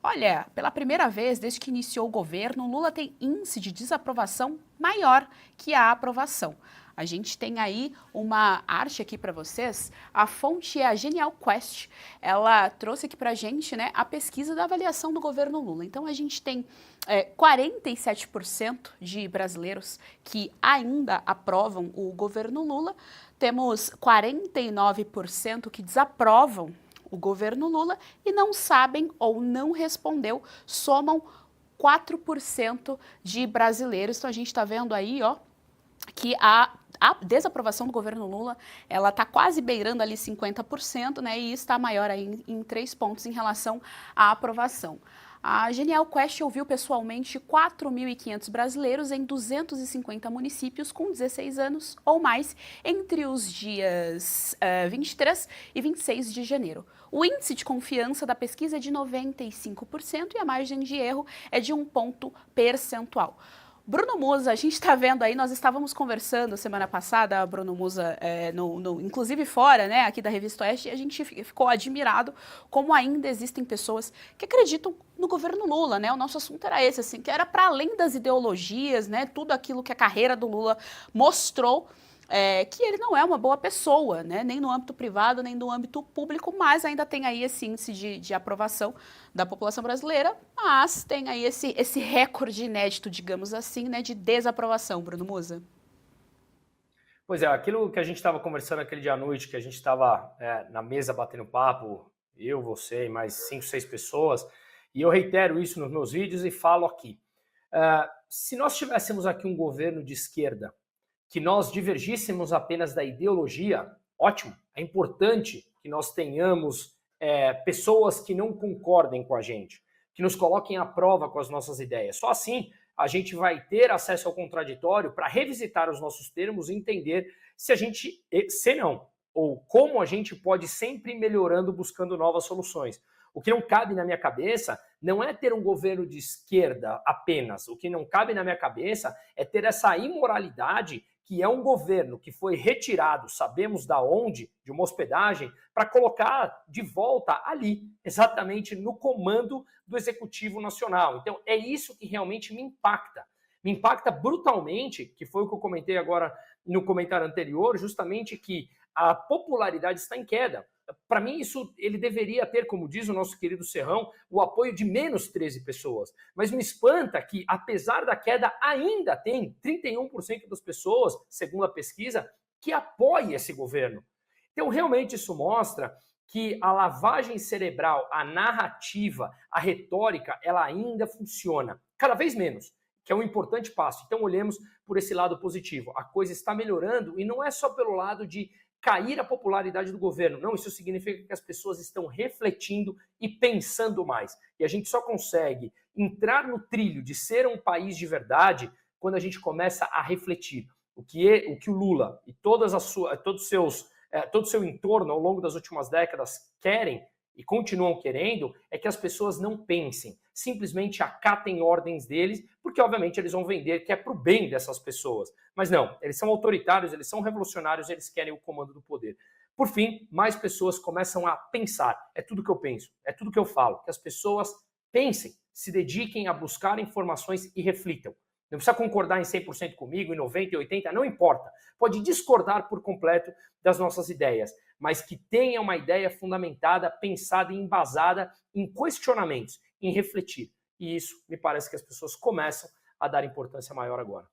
Olha, pela primeira vez desde que iniciou o governo, Lula tem índice de desaprovação maior que a aprovação. A gente tem aí uma arte aqui para vocês. A fonte é a Genial Quest. Ela trouxe aqui para a gente, né, a pesquisa da avaliação do governo Lula. Então a gente tem 47% de brasileiros que ainda aprovam o governo Lula. Temos 49% que desaprovam o governo Lula e não sabem ou não respondeu, somam 4% de brasileiros. Então a gente está vendo aí, ó, que a desaprovação do governo Lula, ela está quase beirando ali 50%, né, e está maior aí em 3 pontos em relação à aprovação. A Genial Quest ouviu pessoalmente 4.500 brasileiros em 250 municípios com 16 anos ou mais entre os dias 23 e 26 de janeiro. O índice de confiança da pesquisa é de 95% e a margem de erro é de 1 ponto percentual. Bruno Musa, a gente está vendo aí, nós estávamos conversando semana passada, Bruno Musa, inclusive fora, né, aqui da Revista Oeste, e a gente ficou admirado como ainda existem pessoas que acreditam no governo Lula, né? O nosso assunto era esse, assim, que era para além das ideologias, né, tudo aquilo que a carreira do Lula mostrou, que ele não é uma boa pessoa, né? Nem no âmbito privado, nem no âmbito público, mas ainda tem aí esse índice de aprovação da população brasileira, mas tem aí esse recorde inédito, digamos assim, né, de desaprovação, Bruno Musa. Pois é, aquilo que a gente estava conversando aquele dia à noite, que a gente estava na mesa batendo papo, eu, você e mais 5, 6 pessoas, e eu reitero isso nos meus vídeos e falo aqui. Se nós tivéssemos aqui um governo de esquerda, que nós divergíssemos apenas da ideologia, ótimo, é importante que nós tenhamos pessoas que não concordem com a gente, que nos coloquem à prova com as nossas ideias. Só assim a gente vai ter acesso ao contraditório para revisitar os nossos termos e entender se não, ou como a gente pode sempre ir melhorando buscando novas soluções. O que não cabe na minha cabeça não é ter um governo de esquerda apenas. O que não cabe na minha cabeça é ter essa imoralidade que é um governo que foi retirado, sabemos da onde, de uma hospedagem, para colocar de volta ali, exatamente no comando do Executivo Nacional. Então, é isso que realmente me impacta. Me impacta brutalmente, que foi o que eu comentei agora no comentário anterior, justamente que a popularidade está em queda. Para mim, isso ele deveria ter, como diz o nosso querido Serrão, o apoio de menos 13 pessoas. Mas me espanta que, apesar da queda, ainda tem 31% das pessoas, segundo a pesquisa, que apoia esse governo. Então, realmente, isso mostra que a lavagem cerebral, a narrativa, a retórica, ela ainda funciona. Cada vez menos, que é um importante passo. Então, olhemos por esse lado positivo. A coisa está melhorando e não é só pelo lado de cair a popularidade do governo. Não, isso significa que as pessoas estão refletindo e pensando mais. E a gente só consegue entrar no trilho de ser um país de verdade quando a gente começa a refletir. O que o Lula e todo o seu entorno ao longo das últimas décadas querem e continuam querendo é que as pessoas não pensem, simplesmente acatem ordens deles, porque obviamente eles vão vender que é para o bem dessas pessoas. Mas não, eles são autoritários, eles são revolucionários, eles querem o comando do poder. Por fim, mais pessoas começam a pensar. É tudo que eu penso, é tudo que eu falo, que as pessoas pensem, se dediquem a buscar informações e reflitam. Não precisa concordar em 100% comigo, em 90%, em 80%, não importa. Pode discordar por completo das nossas ideias, mas que tenha uma ideia fundamentada, pensada e embasada em questionamentos, em refletir. E isso me parece que as pessoas começam a dar importância maior agora.